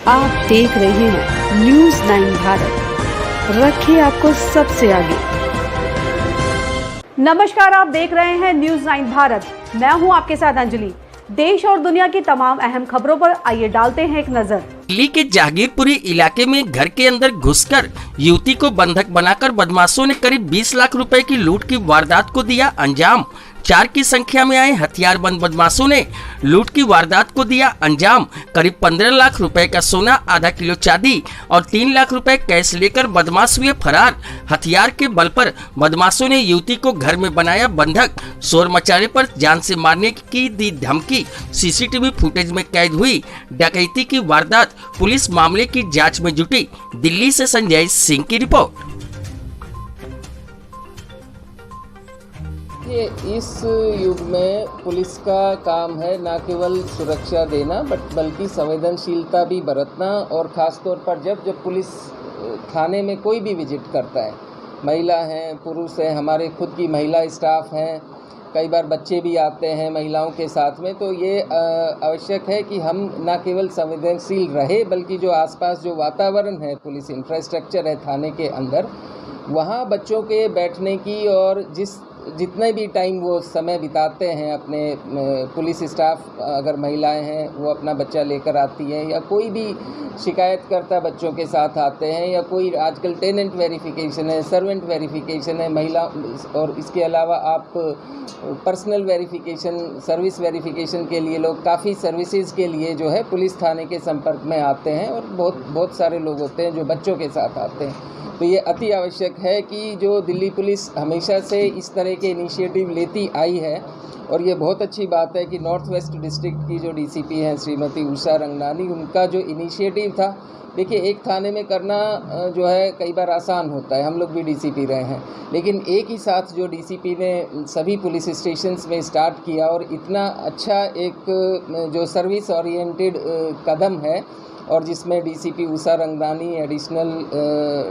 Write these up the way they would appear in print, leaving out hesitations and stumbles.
आप देख रहे हैं न्यूज़ 9 भारत, रखिए आपको सबसे आगे। नमस्कार, आप देख रहे हैं न्यूज़ 9 भारत। मैं हूं आपके साथ अंजलि। देश और दुनिया की तमाम अहम खबरों पर आइए डालते हैं एक नजर। दिल्ली के जहांगीरपुरी इलाके में घर के अंदर घुसकर युवती को बंधक बनाकर बदमाशों ने करीब 20 लाख रुपए की लूट की वारदात को दिया अंजाम। 4 की संख्या में आए हथियारबंद बदमाशों ने लूट की वारदात को दिया अंजाम। करीब 15 लाख रुपए का सोना, आधा किलो चांदी और 3 लाख रुपए कैश लेकर बदमाश हुए फरार। हथियार के बल पर बदमाशों ने युवती को घर में बनाया बंधक। शोर मचाने पर जान से मारने की दी धमकी। सीसीटीवी फुटेज में कैद हुई डकैती की वारदात। पुलिस मामले की जांच में जुटी। दिल्ली से संजय सिंह की रिपोर्ट। इस युग में पुलिस का काम है न केवल सुरक्षा देना बल्कि संवेदनशीलता भी बरतना, और ख़ास तौर पर जब पुलिस थाने में कोई भी विजिट करता है, महिला हैं, पुरुष हैं, हमारे खुद की महिला स्टाफ हैं, कई बार बच्चे भी आते हैं महिलाओं के साथ में, तो ये आवश्यक है कि हम न केवल संवेदनशील रहे बल्कि जो आसपास जो वातावरण है, पुलिस इंफ्रास्ट्रक्चर है थाने के अंदर, वहाँ बच्चों के बैठने की और जितने भी टाइम वो समय बिताते हैं अपने पुलिस स्टाफ, अगर महिलाएं हैं वो अपना बच्चा लेकर आती हैं या कोई भी शिकायतकर्ता बच्चों के साथ आते हैं, या कोई आजकल टेनेंट वेरिफिकेशन है, सर्वेंट वेरिफिकेशन है महिला, और इसके अलावा आप पर्सनल वेरिफिकेशन, सर्विस वेरिफिकेशन के लिए लोग काफ़ी सर्विसेज के लिए जो है पुलिस थाने के संपर्क में आते हैं, और बहुत सारे लोग होते हैं जो बच्चों के साथ आते हैं। तो ये अति आवश्यक है कि जो दिल्ली पुलिस हमेशा से इस तरह के इनिशिएटिव लेती आई है, और ये बहुत अच्छी बात है कि नॉर्थ वेस्ट डिस्ट्रिक्ट की जो डीसीपी हैं श्रीमती उषा रंगनानी, उनका जो इनिशिएटिव था, देखिए एक थाने में करना जो है कई बार आसान होता है, हम लोग भी डीसीपी रहे हैं, लेकिन एक ही साथ जो डीसीपी ने सभी पुलिस स्टेशंस में स्टार्ट किया और इतना अच्छा एक जो सर्विस ओरिएंटेड कदम है, और जिसमें DCP Usha Ranganani, additional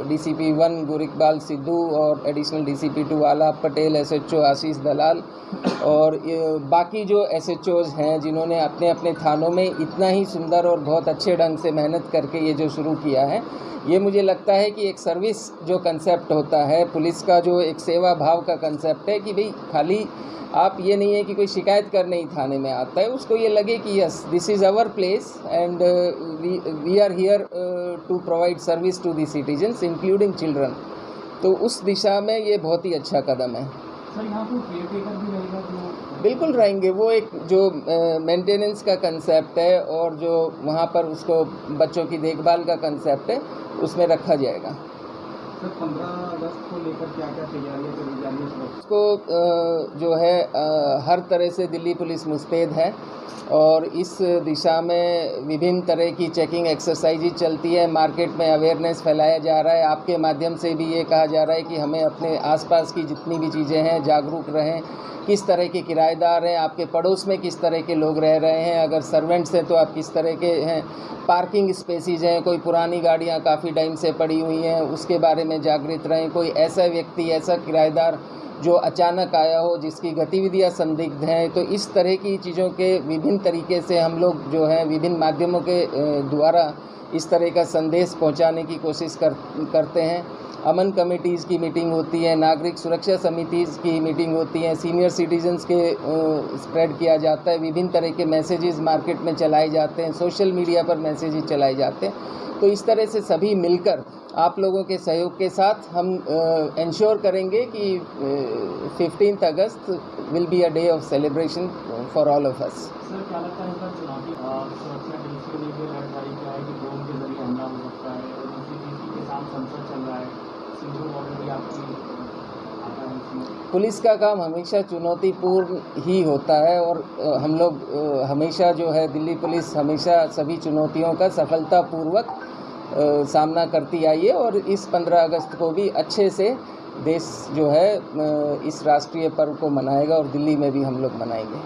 DCP 1 Gurikbal Sidhu और एडिशनल डीसीपी 2 आलाप पटेल, एसएचओ आशीष दलाल और बाकी जो एसएचओज हैं जिन्होंने अपने अपने थानों में इतना ही सुंदर और बहुत अच्छे ढंग से मेहनत करके ये जो शुरू किया है, ये मुझे लगता है कि एक सर्विस जो कंसेप्ट होता है पुलिस का, जो एक सेवा भाव का कंसेप्ट है कि भाई खाली आप ये नहीं है कि कोई शिकायत करने ही थाने में आता है, उसको ये लगे कि yes this is our place and we are here to provide service to the citizens including children. तो उस दिशा में ये बहुत ही अच्छा कदम है। सर, यहाँ पर केयरटेकर भी रहेगा जो? बिल्कुल रहेंगे, वो एक जो मेंटेनेंस का कंसेप्ट है और जो वहाँ पर उसको बच्चों की देखभाल का कंसेप्ट है उसमें रखा जाएगा। सर, 15 अगस्त को लेकर क्या क्या तैयारियाँ करी जा रही है? उसको जो है हर तरह से दिल्ली पुलिस मुस्तैद है, और इस दिशा में विभिन्न तरह की चेकिंग एक्सरसाइज चलती है, मार्केट में अवेयरनेस फैलाया जा रहा है। आपके माध्यम से भी ये कहा जा रहा है कि हमें अपने आसपास की जितनी भी चीज़ें हैं जागरूक रहें, किस तरह के किराएदार हैं, आपके पड़ोस में किस तरह के लोग रह रहे हैं, अगर सर्वेंट्स हैं तो आप किस तरह के हैं, पार्किंग स्पेसीज हैं, कोई पुरानी गाड़ियां काफ़ी टाइम से पड़ी हुई हैं उसके बारे में जागृत रहें, कोई ऐसा व्यक्ति, ऐसा किराएदार जो अचानक आया हो जिसकी गतिविधियां संदिग्ध हैं, तो इस तरह की चीज़ों के विभिन्न तरीके से हम लोग जो है विभिन्न माध्यमों के द्वारा इस तरह का संदेश पहुंचाने की कोशिश करते हैं। अमन कमेटीज़ की मीटिंग होती है, नागरिक सुरक्षा समितिज़ की मीटिंग होती है, सीनियर सिटीजन्स के स्प्रेड किया जाता है, विभिन्न तरह के मैसेजेस मार्केट में चलाए जाते हैं, सोशल मीडिया पर मैसेजेस चलाए जाते हैं। तो इस तरह से सभी मिलकर आप लोगों के सहयोग के साथ हम इंश्योर करेंगे कि 15 August will be a day of celebration for all of us. Sir, क्या लगता है सर, चुनौती सुरक्षा एजेंसी को लेकर जानकारी क्या है कि ड्रोन के जरिए हमला हो सकता है, और दूसरी चीज़ के साथ संसद चल रहा है, सिंधु बॉर्डर भी आपकी आता है इसमें? पुलिस का काम हमेशा चुनौतीपूर्ण ही होता है, और हम लोग हमेशा जो है दिल्ली पुलिस हमेशा सभी चुनौतियों का सफलतापूर्वक सामना करती आई है, और इस 15 अगस्त को भी अच्छे से देश जो है इस राष्ट्रीय पर्व को मनाएगा, और दिल्ली में भी हम लोग मनाएंगे।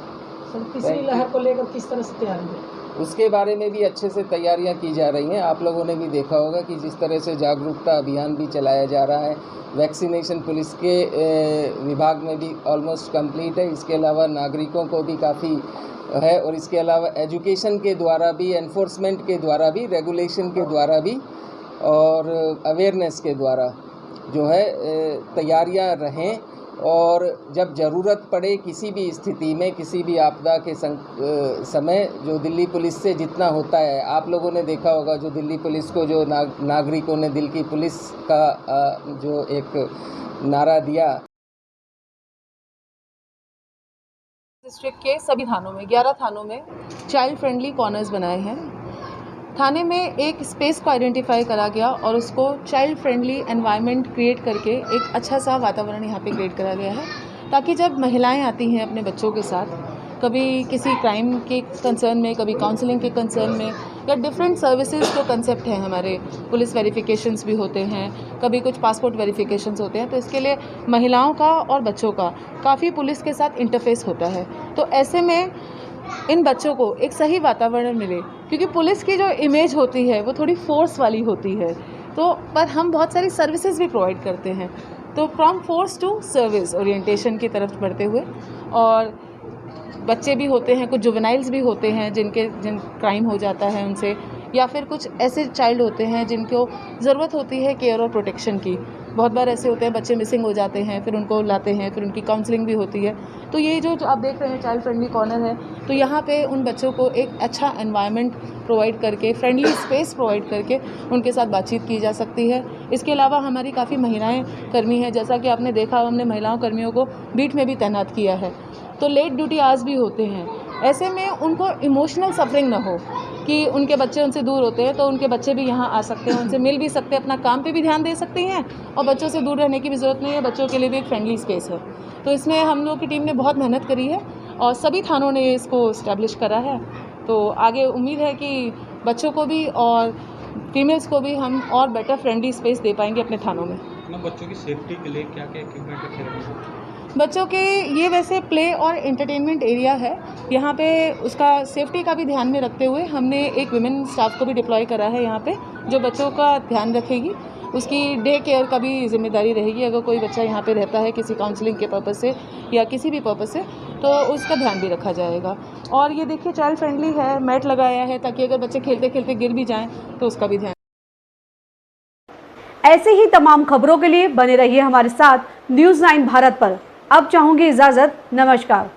सर, तीसरी लहर को लेकर किस तरह से तैयारी है? उसके बारे में भी अच्छे से तैयारियां की जा रही हैं। आप लोगों ने भी देखा होगा कि जिस तरह से जागरूकता अभियान भी चलाया जा रहा है, वैक्सीनेशन पुलिस के विभाग में भी ऑलमोस्ट कंप्लीट है। इसके अलावा नागरिकों को भी काफ़ी है और इसके अलावा एजुकेशन के द्वारा भी, एनफोर्समेंट के द्वारा भी, रेगुलेशन के द्वारा भी और अवेयरनेस के द्वारा जो है तैयारियां रहें और जब ज़रूरत पड़े किसी भी स्थिति में, किसी भी आपदा के समय जो दिल्ली पुलिस से जितना होता है, आप लोगों ने देखा होगा जो दिल्ली पुलिस को जो नागरिकों ने दिल की पुलिस का जो एक नारा दिया। डिस्ट्रिक्ट के सभी थानों में 11 थानों में चाइल्ड फ्रेंडली कॉर्नर्स बनाए हैं। थाने में एक स्पेस को आइडेंटिफाई करा गया और उसको चाइल्ड फ्रेंडली एनवायरनमेंट क्रिएट करके एक अच्छा सा वातावरण यहाँ पे क्रिएट करा गया है, ताकि जब महिलाएं आती हैं अपने बच्चों के साथ, कभी किसी क्राइम के कंसर्न में, कभी काउंसलिंग के कंसर्न में, या डिफरेंट सर्विसेज जो कंसेप्ट हैं हमारे, पुलिस वेरिफिकेशंस भी होते हैं, कभी कुछ पासपोर्ट वेरिफिकेशंस होते हैं, तो इसके लिए महिलाओं का और बच्चों का काफ़ी पुलिस के साथ इंटरफेस होता है। तो ऐसे में इन बच्चों को एक सही वातावरण मिले, क्योंकि पुलिस की जो इमेज होती है वो थोड़ी फोर्स वाली होती है, तो पर हम बहुत सारी सर्विसेज भी प्रोवाइड करते हैं। तो from force to service orientation की तरफ बढ़ते हुए, और बच्चे भी होते हैं, कुछ जुवेनाइल्स भी होते हैं जिन क्राइम हो जाता है उनसे, या फिर कुछ ऐसे चाइल्ड होते हैं जिनको ज़रूरत होती है केयर और प्रोटेक्शन की। बहुत बार ऐसे होते हैं बच्चे मिसिंग हो जाते हैं, फिर उनको लाते हैं, फिर उनकी काउंसलिंग भी होती है। तो ये जो आप देख रहे हैं चाइल्ड फ्रेंडली कॉर्नर है, तो यहाँ पे उन बच्चों को एक अच्छा एनवायरनमेंट प्रोवाइड करके, फ्रेंडली स्पेस प्रोवाइड करके उनके साथ बातचीत की जा सकती है। इसके अलावा हमारी काफ़ी महिलाएं कर्मी हैं, जैसा कि आपने देखा हमने महिलाओं कर्मियों को बीट में भी तैनात किया है, तो लेट ड्यूटी आवर्स भी होते हैं। ऐसे में उनको इमोशनल सफरिंग ना हो कि उनके बच्चे उनसे दूर होते हैं, तो उनके बच्चे भी यहाँ आ सकते हैं, उनसे मिल भी सकते हैं, अपना काम पे भी ध्यान दे सकती हैं, और बच्चों से दूर रहने की भी ज़रूरत नहीं है, बच्चों के लिए भी एक फ्रेंडली स्पेस है। तो इसमें हम लोग की टीम ने बहुत मेहनत करी है और सभी थानों ने इसको इस्टेब्लिश करा है। तो आगे उम्मीद है कि बच्चों को भी और फीमेल्स को भी हम और बेटर फ्रेंडली स्पेस दे पाएंगे अपने थानों में। बच्चों की सेफ्टी के लिए क्या क्या इक्विपमेंट रखे हैं? बच्चों के ये वैसे प्ले और एंटरटेनमेंट एरिया है, यहाँ पे उसका सेफ्टी का भी ध्यान में रखते हुए हमने एक विमेन स्टाफ को भी डिप्लॉय करा है यहाँ पे, जो बच्चों का ध्यान रखेगी, उसकी डे केयर का भी जिम्मेदारी रहेगी। अगर कोई बच्चा यहाँ पे रहता है किसी काउंसलिंग के पर्पज़ से या किसी भी पर्पज़ से, तो उसका ध्यान भी रखा जाएगा। और ये देखिए चाइल्ड फ्रेंडली है, मैट लगाया है ताकि अगर बच्चे खेलते खेलते गिर भी जाएँ तो उसका भी ध्यान। ऐसे ही तमाम खबरों के लिए बने रहिए हमारे साथ न्यूज़ 9 भारत पर। अब चाहूंगी इजाजत, नमस्कार।